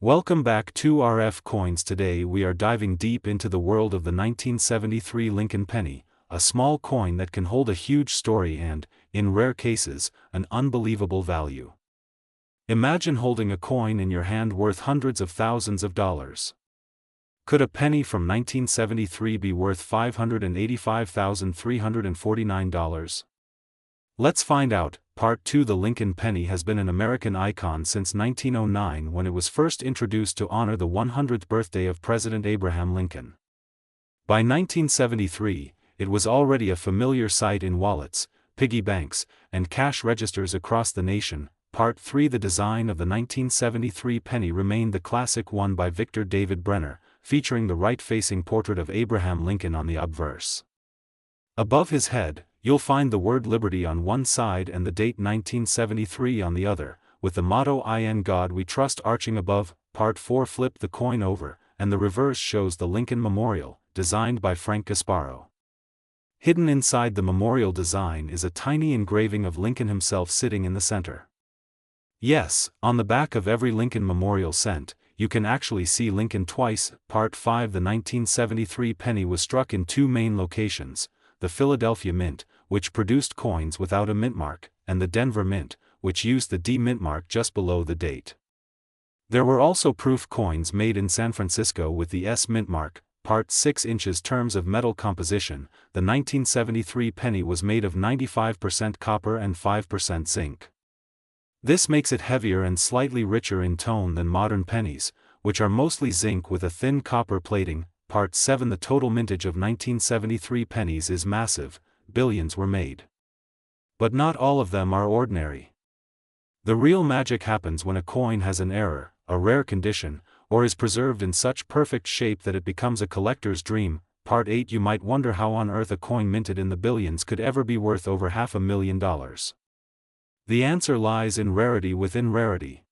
Welcome back to RF Coins. Today we are diving deep into the world of the 1973 Lincoln penny, a small coin that can hold a huge story and, in rare cases, an unbelievable value. Imagine holding a coin in your hand worth hundreds of thousands of dollars. Could a penny from 1973 be worth $585,349? Let's find out. Part 2. The Lincoln penny has been an American icon since 1909, when it was first introduced to honor the 100th birthday of President Abraham Lincoln. By 1973, it was already a familiar sight in wallets, piggy banks, and cash registers across the nation. Part 3. The design of the 1973 penny remained the classic one by Victor David Brenner, featuring the right-facing portrait of Abraham Lincoln on the obverse. Above his head, you'll find the word Liberty on one side and the date 1973 on the other, with the motto "In God We Trust" arching above. Part 4. Flip the coin over, and the reverse shows the Lincoln Memorial, designed by Frank Gasparo. Hidden inside the memorial design is a tiny engraving of Lincoln himself sitting in the center. Yes, on the back of every Lincoln Memorial cent, you can actually see Lincoln twice. Part 5. The 1973 penny was struck in two main locations: the Philadelphia Mint, which produced coins without a mint mark, and the Denver Mint, which used the D mint mark just below the date. There were also proof coins made in San Francisco with the S mint mark. Part 6. Inches. Terms of metal composition. The 1973 penny was made of 95% copper and 5% zinc. This makes it heavier and slightly richer in tone than modern pennies, which are mostly zinc with a thin copper plating. Part 7. The total mintage of 1973 pennies is massive. Billions were made. But not all of them are ordinary. The real magic happens when a coin has an error, a rare condition, or is preserved in such perfect shape that it becomes a collector's dream. Part 8. You might wonder how on earth a coin minted in the billions could ever be worth over $500,000. The answer lies in rarity within rarity.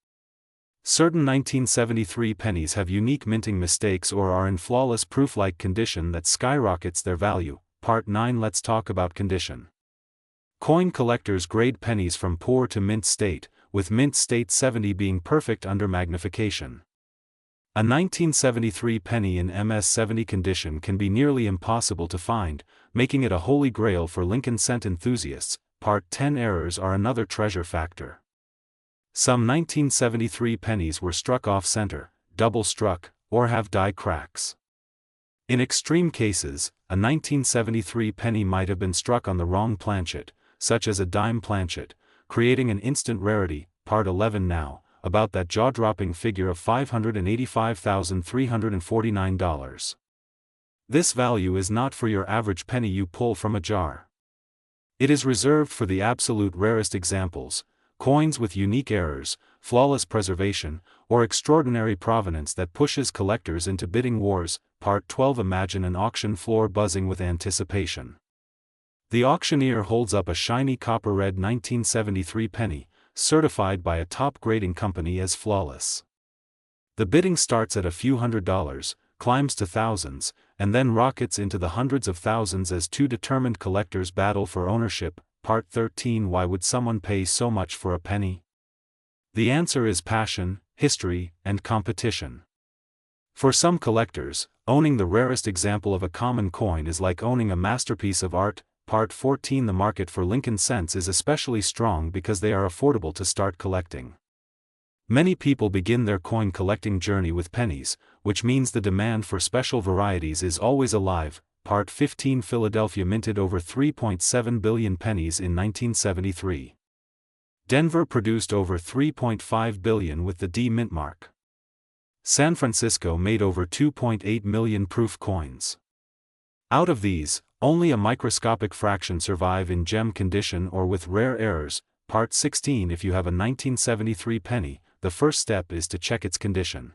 Certain 1973 pennies have unique minting mistakes or are in flawless proof-like condition that skyrockets their value. Part 9. Let's talk about condition. Coin collectors grade pennies from poor to mint state, with mint state 70 being perfect under magnification. A 1973 penny in MS-70 condition can be nearly impossible to find, making it a holy grail for Lincoln cent enthusiasts. Part 10. Errors are another treasure factor. Some 1973 pennies were struck off-center, double-struck, or have die cracks. In extreme cases, a 1973 penny might have been struck on the wrong planchet, such as a dime planchet, creating an instant rarity. Part 11. Now, about that jaw-dropping figure of $585,349. This value is not for your average penny you pull from a jar. It is reserved for the absolute rarest examples, coins with unique errors, flawless preservation, or extraordinary provenance that pushes collectors into bidding wars. Part 12. Imagine an auction floor buzzing with anticipation. The auctioneer holds up a shiny copper-red 1973 penny, certified by a top grading company as flawless. The bidding starts at a few $100s, climbs to thousands, and then rockets into the hundreds of thousands as two determined collectors battle for ownership. Part 13. Why would someone pay so much for a penny? The answer is passion, history, and competition. For some collectors, owning the rarest example of a common coin is like owning a masterpiece of art. Part 14. The market for Lincoln cents is especially strong because they are affordable to start collecting. Many people begin their coin collecting journey with pennies, which means the demand for special varieties is always alive. Part 15. Philadelphia minted over 3.7 billion pennies in 1973. Denver produced over 3.5 billion with the D mint mark. San Francisco made over 2.8 million proof coins. Out of these, only a microscopic fraction survive in gem condition or with rare errors. Part 16. If you have a 1973 penny, the first step is to check its condition.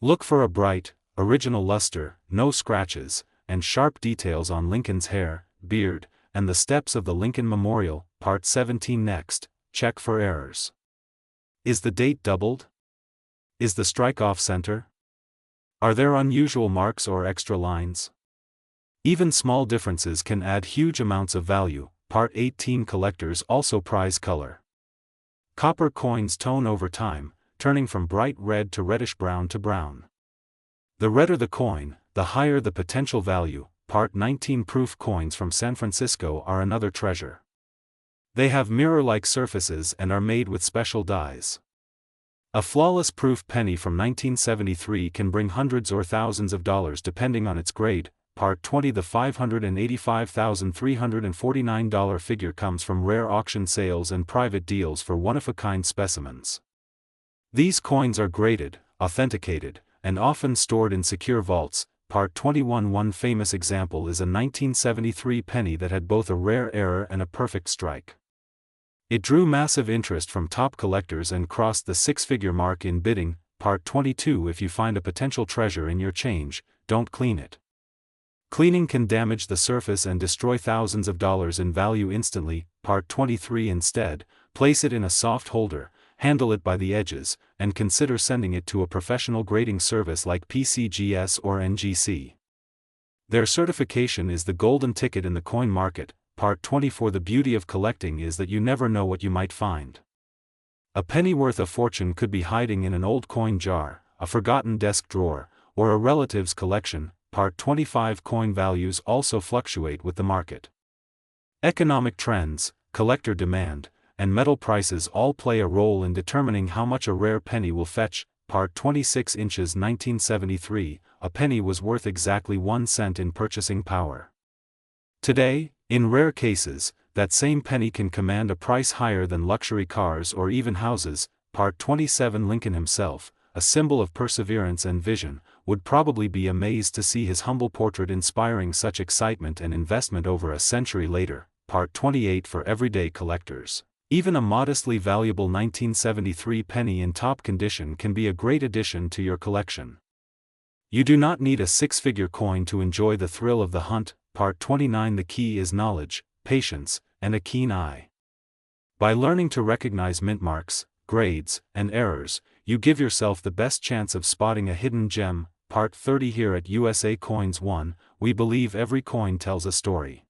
Look for a bright, original luster, no scratches, and sharp details on Lincoln's hair, beard, and the steps of the Lincoln Memorial. Part 17. Next, check for errors. Is the date doubled? Is the strike off-center? Are there unusual marks or extra lines? Even small differences can add huge amounts of value. Part 18. Collectors also prize color. Copper coins tone over time, turning from bright red to reddish-brown to brown. The redder the coin, the higher the potential value. Part 19 proof coins from San Francisco are another treasure. They have mirror-like surfaces and are made with special dies. A flawless proof penny from 1973 can bring hundreds or thousands of dollars depending on its grade. Part 20 The $585,349 figure comes from rare auction sales and private deals for one-of-a-kind specimens. These coins are graded, authenticated, and often stored in secure vaults. Part 21 One famous example is a 1973 penny that had both a rare error and a perfect strike. It drew massive interest from top collectors and crossed the six-figure mark in bidding. Part 22 If you find a potential treasure in your change, don't clean it. Cleaning can damage the surface and destroy thousands of dollars in value instantly. Part 23 Instead, place it in a soft holder, handle it by the edges, and consider sending it to a professional grading service like PCGS or NGC. Their certification is the golden ticket in the coin market. Part 24 The beauty of collecting is that you never know what you might find. A penny worth a fortune could be hiding in an old coin jar, a forgotten desk drawer, or a relative's collection. Part 25 Coin values also fluctuate with the market. Economic trends, collector demand, and metal prices all play a role in determining how much a rare penny will fetch. Part 26 Inches 1973, a penny was worth exactly 1 cent in purchasing power. Today, in rare cases, that same penny can command a price higher than luxury cars or even houses. Part 27 Lincoln himself, a symbol of perseverance and vision, would probably be amazed to see his humble portrait inspiring such excitement and investment over a century later. Part 28 For everyday collectors, even a modestly valuable 1973 penny in top condition can be a great addition to your collection. You do not need a six-figure coin to enjoy the thrill of the hunt. Part 29 The key is knowledge, patience, and a keen eye. By learning to recognize mint marks, grades, and errors, you give yourself the best chance of spotting a hidden gem. Part 30 Here at USA Coins 1, we believe every coin tells a story.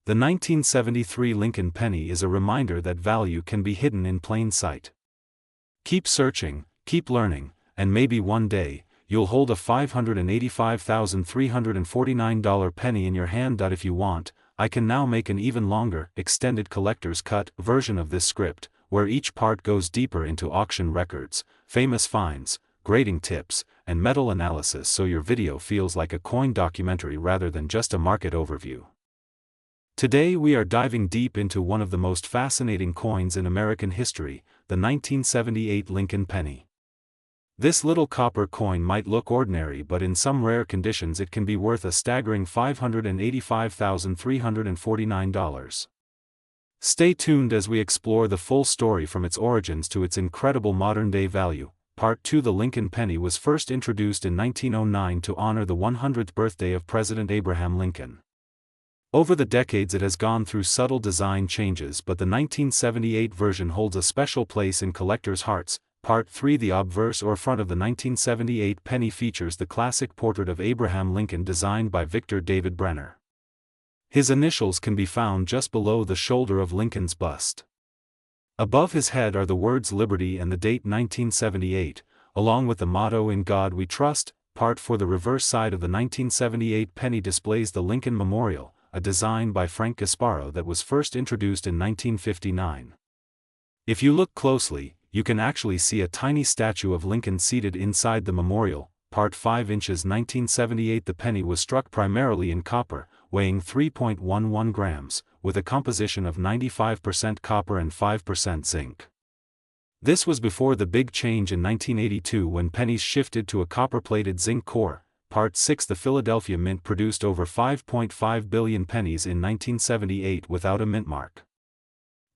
The 1973 Lincoln penny is a reminder that value can be hidden in plain sight. Keep searching, keep learning, and maybe one day, you'll hold a $585,349 penny in your hand. If you want, I can now make an even longer, extended collector's cut version of this script, where each part goes deeper into auction records, famous finds, grading tips, and metal analysis, so your video feels like a coin documentary rather than just a market overview. Today we are diving deep into one of the most fascinating coins in American history, the 1978 Lincoln penny. This little copper coin might look ordinary, but in some rare conditions it can be worth a staggering $585,349. Stay tuned as we explore the full story from its origins to its incredible modern-day value. Part 2 The Lincoln penny was first introduced in 1909 to honor the 100th birthday of President Abraham Lincoln. Over the decades it has gone through subtle design changes, but the 1978 version holds a special place in collectors' hearts. Part 3 The obverse or front of the 1978 penny features the classic portrait of Abraham Lincoln designed by Victor David Brenner. His initials can be found just below the shoulder of Lincoln's bust. Above his head are the words Liberty and the date 1978, along with the motto In God We Trust. Part 4 The reverse side of the 1978 penny displays the Lincoln Memorial, a design by Frank Gasparo that was first introduced in 1959. If you look closely, you can actually see a tiny statue of Lincoln seated inside the memorial. Part 5 Inches 1978 The penny was struck primarily in copper, weighing 3.11 grams, with a composition of 95% copper and 5% zinc. This was before the big change in 1982 when pennies shifted to a copper-plated zinc core. Part 6 The Philadelphia Mint produced over 5.5 billion pennies in 1978 without a mint mark.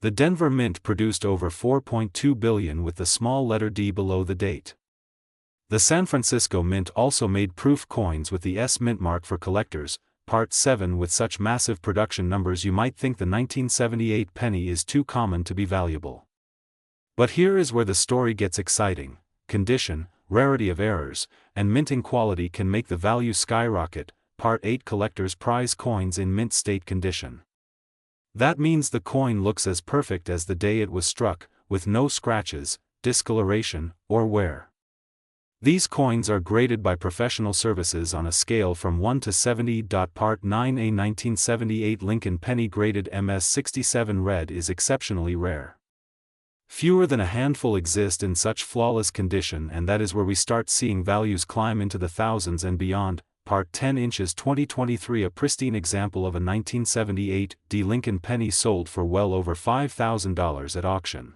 The Denver Mint produced over 4.2 billion with the small letter D below the date. The San Francisco Mint also made proof coins with the S mint mark for collectors. Part 7 With such massive production numbers you might think the 1978 penny is too common to be valuable. But here is where the story gets exciting. Condition, rarity of errors, and minting quality can make the value skyrocket. Part 8 Collectors prize coins in mint state condition. That means the coin looks as perfect as the day it was struck, with no scratches, discoloration, or wear. These coins are graded by professional services on a scale from 1 to 70. Part 9A 1978 Lincoln penny graded MS67 red is exceptionally rare. Fewer than a handful exist in such flawless condition, and that is where we start seeing values climb into the thousands and beyond. Part 10 inches 2023 A pristine example of a 1978 D Lincoln penny sold for well over $5,000 at auction.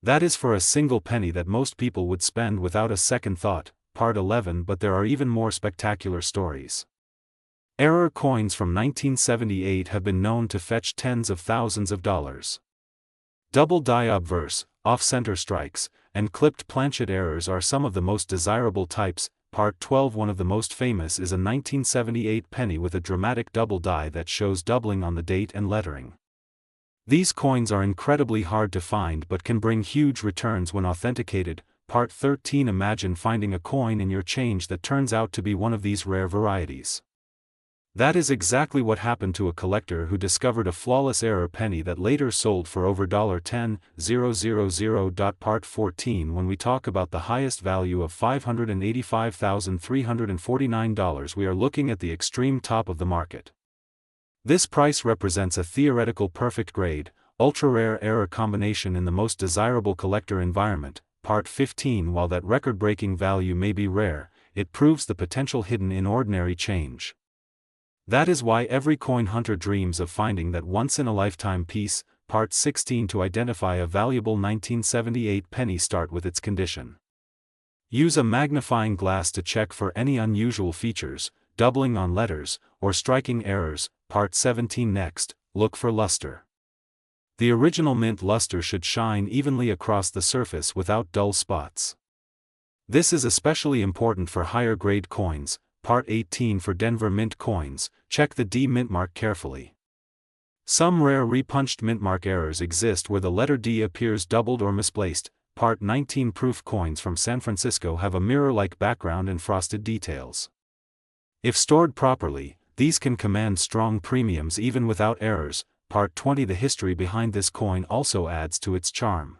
That is for a single penny that most people would spend without a second thought. Part 11 But there are even more spectacular stories. Error coins from 1978 have been known to fetch tens of thousands of dollars. Double die obverse, off-center strikes, and clipped planchet errors are some of the most desirable types. Part 12 One of the most famous is a 1978 penny with a dramatic double die that shows doubling on the date and lettering. These coins are incredibly hard to find but can bring huge returns when authenticated. Part 13 Imagine finding a coin in your change that turns out to be one of these rare varieties. That is exactly what happened to a collector who discovered a flawless error penny that later sold for over $10,000. Part 14 When we talk about the highest value of $585,349, we are looking at the extreme top of the market. This price represents a theoretical perfect grade, ultra-rare error combination in the most desirable collector environment. Part 15 While that record-breaking value may be rare, it proves the potential hidden in ordinary change. That is why every coin hunter dreams of finding that once-in-a-lifetime piece. Part 16 To identify a valuable 1978 penny, start with its condition. Use a magnifying glass to check for any unusual features, doubling on letters, or striking errors. Part 17 Next, look for luster. The original mint luster should shine evenly across the surface without dull spots. This is especially important for higher grade coins. Part 18 For Denver mint coins, check the D mint mark carefully. Some rare repunched mint mark errors exist where the letter D appears doubled or misplaced. Part 19 Proof coins from San Francisco have a mirror-like background and frosted details. If stored properly, these can command strong premiums even without errors. Part 20 The history behind this coin also adds to its charm.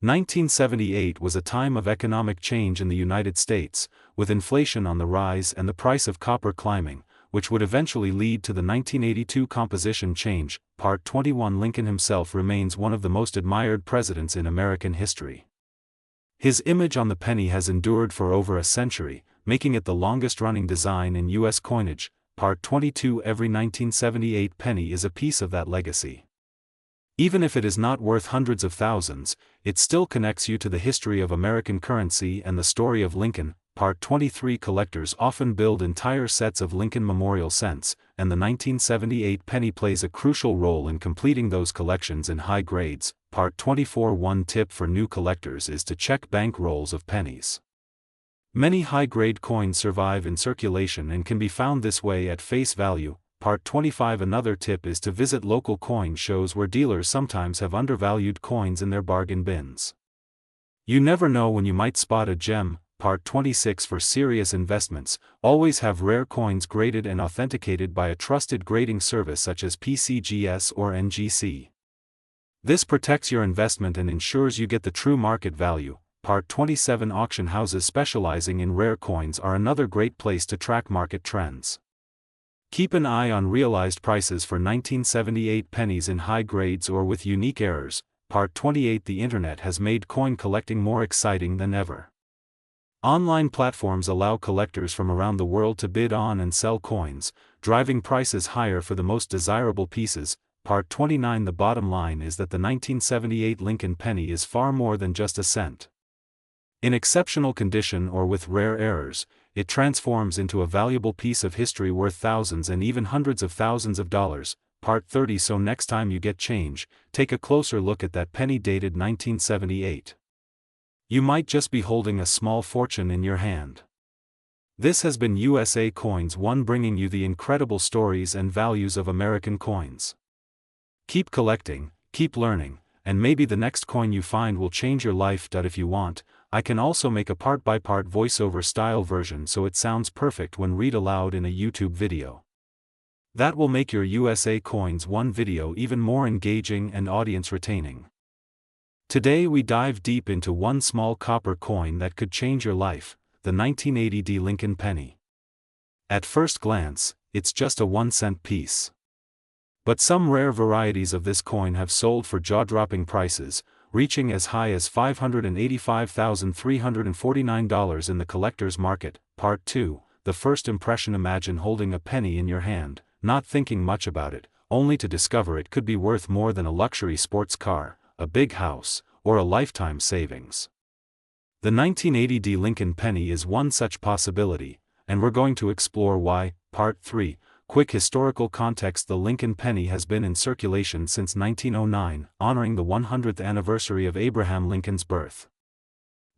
1978 was a time of economic change in the United States, with inflation on the rise and the price of copper climbing, which would eventually lead to the 1982 composition change. Part 21 Lincoln himself remains one of the most admired presidents in American history. His image on the penny has endured for over a century, making it the longest-running design in U.S. coinage. Part 22 Every 1978 penny is a piece of that legacy. Even if it is not worth hundreds of thousands, it still connects you to the history of American currency and the story of Lincoln. Part 23 Collectors often build entire sets of Lincoln memorial cents, and the 1978 penny plays a crucial role in completing those collections in high grades. Part 24 One tip for new collectors is to check bank rolls of pennies. Many high-grade coins survive in circulation and can be found this way at face value. Part 25 Another tip is to visit local coin shows where dealers sometimes have undervalued coins in their bargain bins. You never know when you might spot a gem. Part 26 For serious investments, always have rare coins graded and authenticated by a trusted grading service such as PCGS or NGC. This protects your investment and ensures you get the true market value. Part 27 Auction houses specializing in rare coins are another great place to track market trends. Keep an eye on realized prices for 1978 pennies in high grades or with unique errors. Part 28 The internet has made coin collecting more exciting than ever. Online platforms allow collectors from around the world to bid on and sell coins, driving prices higher for the most desirable pieces. Part 29 The bottom line is that the 1978 Lincoln penny is far more than just a cent. In exceptional condition or with rare errors, it transforms into a valuable piece of history worth thousands and even hundreds of thousands of dollars. Part 30 So next time you get change, take a closer look at that penny dated 1978. You might just be holding a small fortune in your hand. This has been USA Coins One, bringing you the incredible stories and values of American coins. Keep collecting, keep learning, and maybe the next coin you find will change your life. If you want, I can also make a part-by-part voiceover style version so it sounds perfect when read aloud in a YouTube video. That will make your USA Coins One video even more engaging and audience retaining. Today we dive deep into one small copper coin that could change your life, the 1980 Lincoln penny. At first glance, it's just a 1-cent piece. But some rare varieties of this coin have sold for jaw-dropping prices, reaching as high as $585,349 in the collector's market. Part 2, the first impression. Imagine holding a penny in your hand, not thinking much about it, only to discover it could be worth more than a luxury sports car, a big house, or a lifetime savings. The 1980 Lincoln penny is one such possibility, and we're going to explore why. Part 3, quick historical context. The Lincoln penny has been in circulation since 1909, honoring the 100th anniversary of Abraham Lincoln's birth.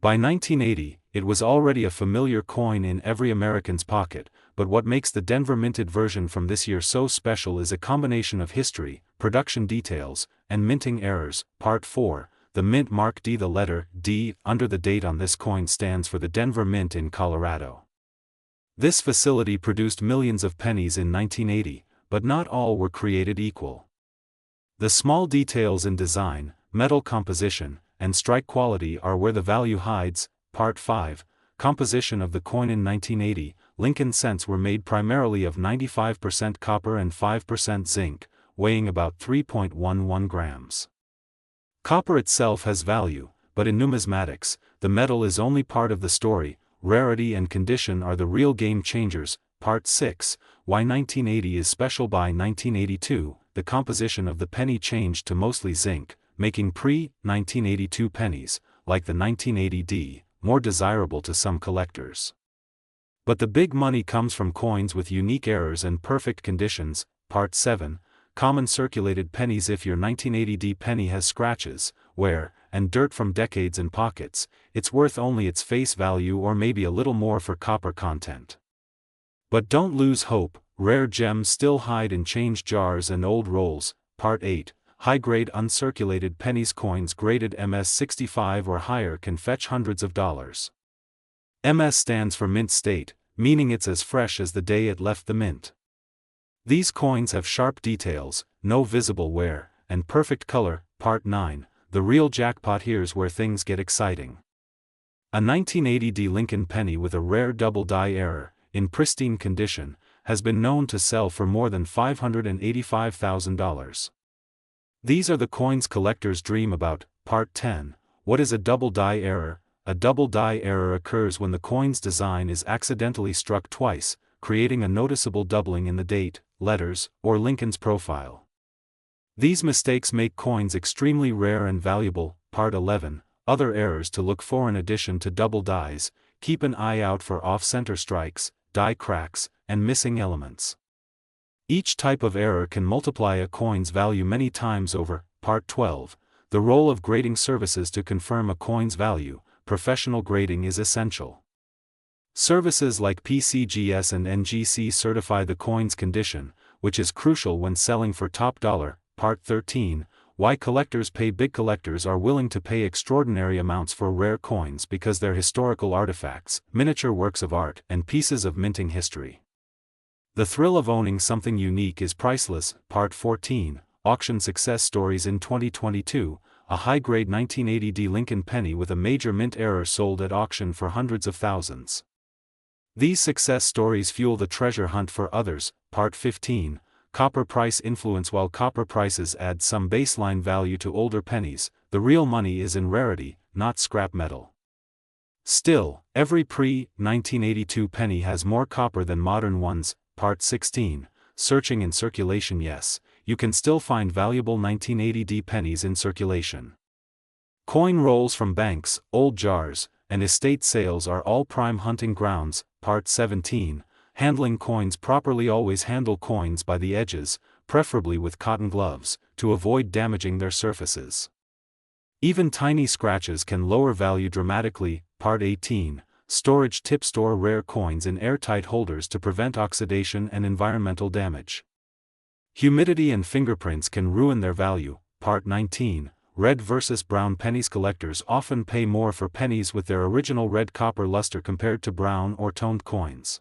By 1980, it was already a familiar coin in every American's pocket, but what makes the Denver minted version from this year so special is a combination of history, production details, and minting errors. Part 4, the mint mark D. The letter D under the date on this coin stands for the Denver Mint in Colorado. This facility produced millions of pennies in 1980, but not all were created equal. The small details in design, metal composition, and strike quality are where the value hides. Part 5, composition of the coin. In 1980, Lincoln cents were made primarily of 95% copper and 5% zinc, weighing about 3.11 grams. Copper itself has value, but in numismatics, the metal is only part of the story. Rarity and condition are the real game changers. Part 6, why 1980 is special. By 1982, the composition of the penny changed to mostly zinc, making pre-1982 pennies, like the 1980D, more desirable to some collectors. But the big money comes from coins with unique errors and perfect conditions. Part 7, common circulated pennies. If your 1980D penny has scratches, wear, and dirt from decades in pockets, it's worth only its face value or maybe a little more for copper content. But don't lose hope, rare gems still hide in change jars and old rolls. Part 8, high-grade uncirculated pennies. Coins graded MS-65 or higher can fetch hundreds of dollars. MS stands for mint state, meaning it's as fresh as the day it left the mint. These coins have sharp details, no visible wear, and perfect color. Part 9, the real jackpot. Here's where things get exciting. A 1980 Lincoln penny with a rare double die error, in pristine condition, has been known to sell for more than $585,000. These are the coins collectors dream about. Part 10, what is a double die error? A double die error occurs when the coin's design is accidentally struck twice, creating a noticeable doubling in the date, letters, or Lincoln's profile. These mistakes make coins extremely rare and valuable. Part 11, other errors to look for. In addition to double dies, keep an eye out for off-center strikes, die cracks, and missing elements. Each type of error can multiply a coin's value many times over. Part 12, the role of grading services to confirm a coin's value. Professional grading is essential. Services like PCGS and NGC certify the coin's condition, which is crucial when selling for top dollar. Part 13, why collectors pay. Big collectors are willing to pay extraordinary amounts for rare coins because they're historical artifacts, miniature works of art, and pieces of minting history. The thrill of owning something unique is priceless. Part 14, auction success stories. In 2022, a high-grade 1980 Lincoln penny with a major mint error sold at auction for hundreds of thousands. These success stories fuel the treasure hunt for others. Part 15, copper price influence. While copper prices add some baseline value to older pennies, the real money is in rarity, not scrap metal. Still, every pre-1982 penny has more copper than modern ones. Part 16, searching in circulation. Yes, you can still find valuable 1980 pennies in circulation. Coin rolls from banks, old jars, and estate sales are all prime hunting grounds. Part 17, handling coins properly. Always handle coins by the edges, preferably with cotton gloves, to avoid damaging their surfaces. Even tiny scratches can lower value dramatically. Part 18, storage tip. Store rare coins in airtight holders to prevent oxidation and environmental damage. Humidity and fingerprints can ruin their value. Part 19, red versus brown pennies. Collectors often pay more for pennies with their original red copper luster compared to brown or toned coins.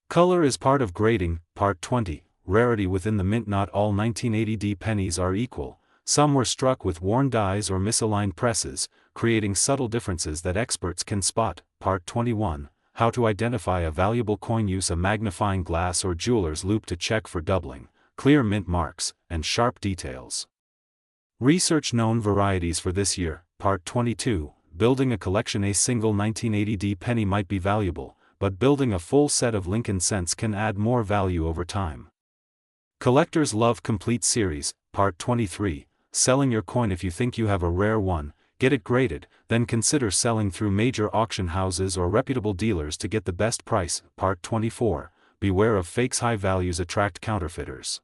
Color is part of grading. Part 20, rarity within the mint. Not all 1980 pennies are equal. Some were struck with worn dies or misaligned presses, creating subtle differences that experts can spot. Part 21, How to identify a valuable coin. Use a magnifying glass or jeweler's loupe to check for doubling, clear mint marks, and sharp details. Research known varieties for this year. Part 22, Building a collection. A single 1980 penny might be valuable, but building a full set of Lincoln cents can add more value over time. Collectors love complete series. Part 23, Selling your coin. If you think you have a rare one, get it graded, then consider selling through major auction houses or reputable dealers to get the best price. Part 24, Beware of fakes. High values attract counterfeiters.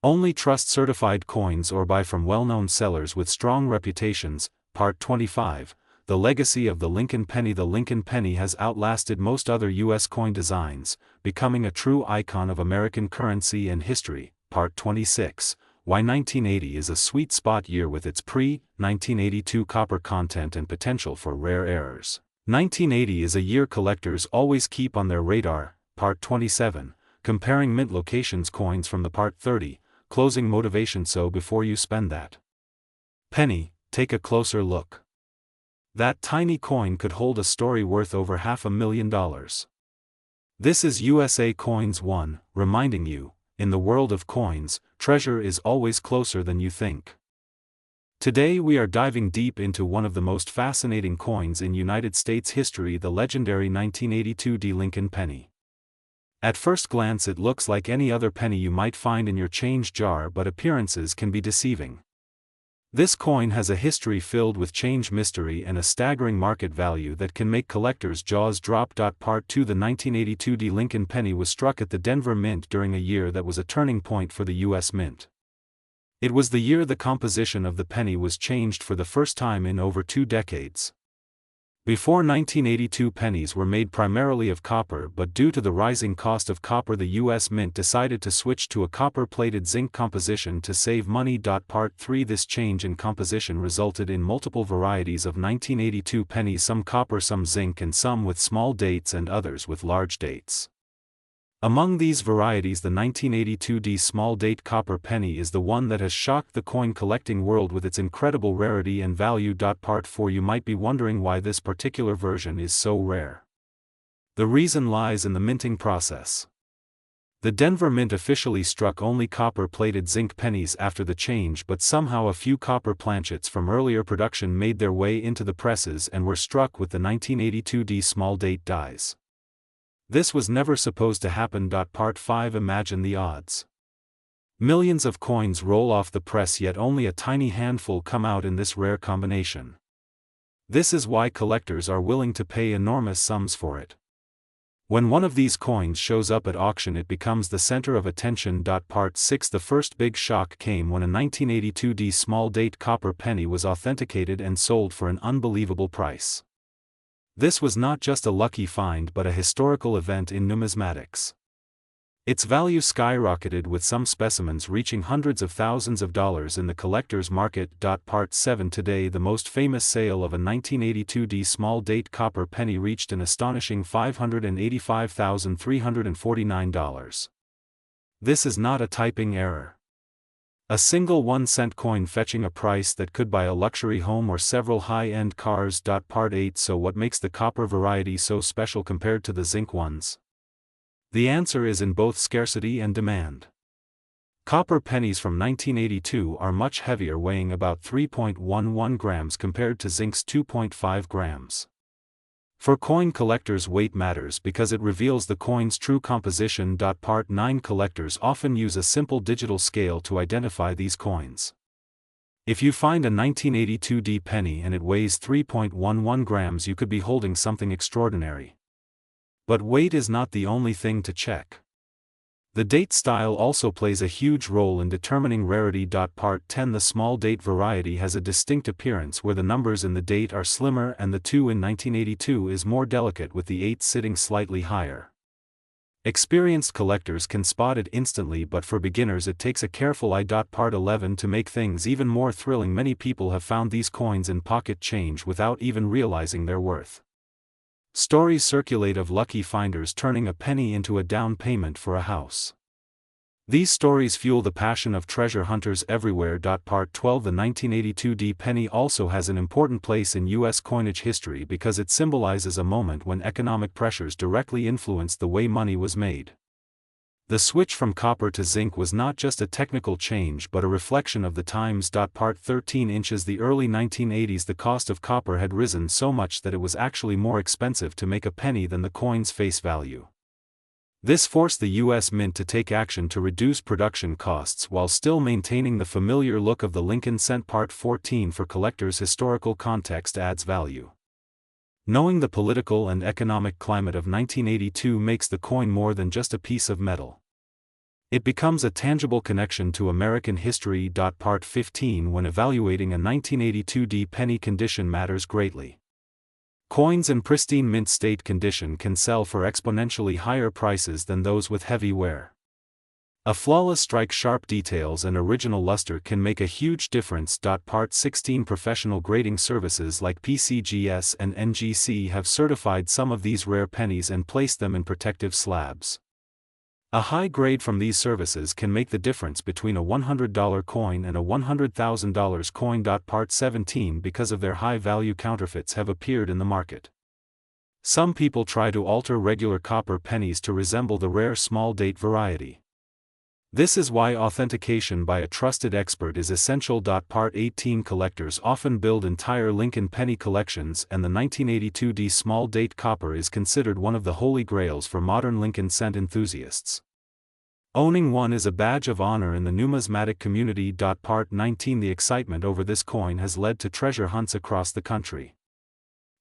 Only trust certified coins or buy from well-known sellers with strong reputations. Part 25, The legacy of the Lincoln penny. The Lincoln penny has outlasted most other U.S. coin designs, becoming a true icon of American currency and history. Part 26, Why 1980 is a sweet spot year with its pre-1982 copper content and potential for rare errors. 1980 is a year collectors always keep on their radar. Part 27, Comparing mint locations. Coins from the Part 30, Closing motivation. So before you spend that penny, take a closer look. That tiny coin could hold a story worth over $500,000. This is USA Coins 1, reminding you, in the world of coins, treasure is always closer than you think. Today we are diving deep into one of the most fascinating coins in United States history, the legendary 1982 Lincoln penny. At first glance it looks like any other penny you might find in your change jar, but appearances can be deceiving. This coin has a history filled with change mystery and a staggering market value that can make collectors' jaws drop. Part 2, The 1982 Lincoln penny was struck at the Denver Mint during a year that was a turning point for the U.S. Mint. It was the year the composition of the penny was changed for the first time in over 2 decades. Before 1982 pennies were made primarily of copper, but due to the rising cost of copper the U.S. Mint decided to switch to a copper-plated zinc composition to save money. Part 3, This change in composition resulted in multiple varieties of 1982 pennies, some copper, some zinc, and some with small dates and others with large dates. Among these varieties, the 1982 small date copper penny is the one that has shocked the coin collecting world with its incredible rarity and value. Part 4, You might be wondering why this particular version is so rare. The reason lies in the minting process. The Denver Mint officially struck only copper-plated zinc pennies after the change, but somehow a few copper planchets from earlier production made their way into the presses and were struck with the 1982 small date dies. This was never supposed to happen. Part 5, Imagine the odds. Millions of coins roll off the press, yet only a tiny handful come out in this rare combination. This is why collectors are willing to pay enormous sums for it. When one of these coins shows up at auction, it becomes the center of attention. Part 6, The first big shock came when a 1982 small date copper penny was authenticated and sold for an unbelievable price. This was not just a lucky find but a historical event in numismatics. Its value skyrocketed, with some specimens reaching hundreds of thousands of dollars in the collector's market. Part 7, Today, the most famous sale of a 1982 small date copper penny reached an astonishing $585,349. This is not a typing error. A single 1-cent coin fetching a price that could buy a luxury home or several high-end cars. Part 8, So what makes the copper variety so special compared to the zinc ones? The answer is in both scarcity and demand. Copper pennies from 1982 are much heavier, weighing about 3.11 grams compared to zinc's 2.5 grams. For coin collectors, weight matters because it reveals the coin's true composition. Part 9, Collectors often use a simple digital scale to identify these coins. If you find a 1982 penny and it weighs 3.11 grams, you could be holding something extraordinary. But weight is not the only thing to check. The date style also plays a huge role in determining rarity. Part 10, The small date variety has a distinct appearance where the numbers in the date are slimmer and the 2 in 1982 is more delicate, with the 8 sitting slightly higher. Experienced collectors can spot it instantly, but for beginners it takes a careful eye. Part 11, To make things even more thrilling, many people have found these coins in pocket change without even realizing their worth. Stories circulate of lucky finders turning a penny into a down payment for a house. These stories fuel the passion of treasure hunters everywhere. Part 12 The 1982 penny also has an important place in U.S. coinage history because it symbolizes a moment when economic pressures directly influenced the way money was made. The switch from copper to zinc was not just a technical change but a reflection of the times. Part 13 inches The early 1980s the cost of copper had risen so much that it was actually more expensive to make a penny than the coin's face value. This forced the U.S. Mint to take action to reduce production costs while still maintaining the familiar look of the Lincoln cent. Part 14 For collectors historical context adds value. Knowing the political and economic climate of 1982 makes the coin more than just a piece of metal. It becomes a tangible connection to American history. Part 15 When evaluating a 1982 penny condition matters greatly. Coins in pristine mint state condition can sell for exponentially higher prices than those with heavy wear. A flawless strike, sharp details and original luster can make a huge difference. Part 16 Professional grading services like PCGS and NGC have certified some of these rare pennies and placed them in protective slabs. A high grade from these services can make the difference between a $100 coin and a $100,000 coin. Part 17 Because of their high value, counterfeits have appeared in the market. Some people try to alter regular copper pennies to resemble the rare small date variety. This is why authentication by a trusted expert is essential. Part 18 Collectors often build entire Lincoln penny collections, and the 1982 small date copper is considered one of the holy grails for modern Lincoln cent enthusiasts. Owning one is a badge of honor in the numismatic community. Part 19 The excitement over this coin has led to treasure hunts across the country.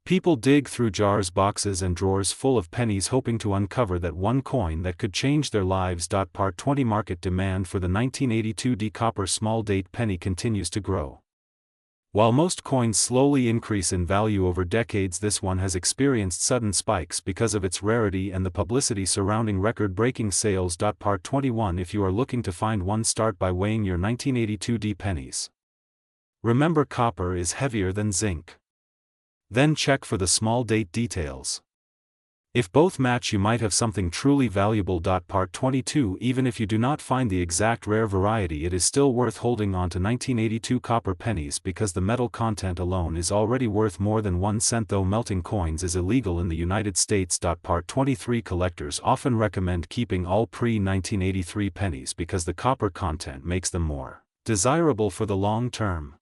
People dig through jars, boxes and drawers full of pennies hoping to uncover that one coin that could change their lives. Part 20 Market demand for the 1982 copper small date penny continues to grow. While most coins slowly increase in value over decades, this one has experienced sudden spikes because of its rarity and the publicity surrounding record-breaking sales. Part 21 If you are looking to find one, start by weighing your 1982 pennies. Remember, copper is heavier than zinc. Then check for the small date details. If both match, you might have something truly valuable. Part 22 Even if you do not find the exact rare variety, it is still worth holding on to 1982 copper pennies because the metal content alone is already worth more than 1 cent. Though melting coins is illegal in the United States. Part 23 Collectors often recommend keeping all pre-1983 pennies because the copper content makes them more desirable for the long term.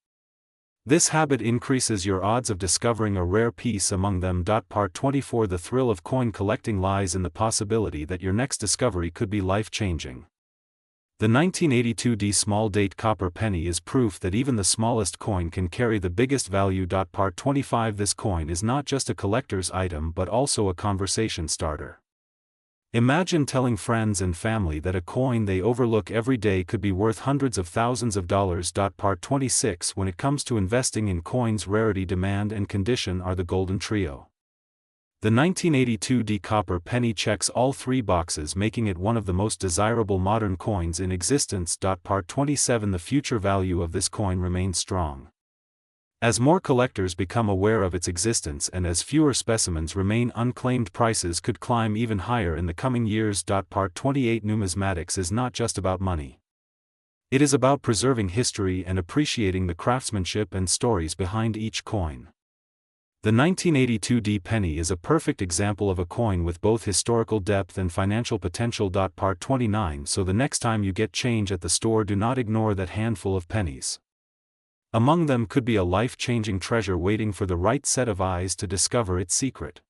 This habit increases your odds of discovering a rare piece among them. Part 24 The thrill of coin collecting lies in the possibility that your next discovery could be life-changing. The 1982 small date copper penny is proof that even the smallest coin can carry the biggest value. Part 25 This coin is not just a collector's item but also a conversation starter. Imagine telling friends and family that a coin they overlook every day could be worth hundreds of thousands of dollars. Part 26 When it comes to investing in coins, rarity, demand and condition are the golden trio. The 1982 copper penny checks all three boxes, making it one of the most desirable modern coins in existence. Part 27 The future value of this coin remains strong. As more collectors become aware of its existence and as fewer specimens remain unclaimed, prices could climb even higher in the coming years. Part 28 Numismatics is not just about money. It is about preserving history and appreciating the craftsmanship and stories behind each coin. The 1982 penny is a perfect example of a coin with both historical depth and financial potential. Part 29 So the next time you get change at the store, do not ignore that handful of pennies. Among them could be a life-changing treasure waiting for the right set of eyes to discover its secret.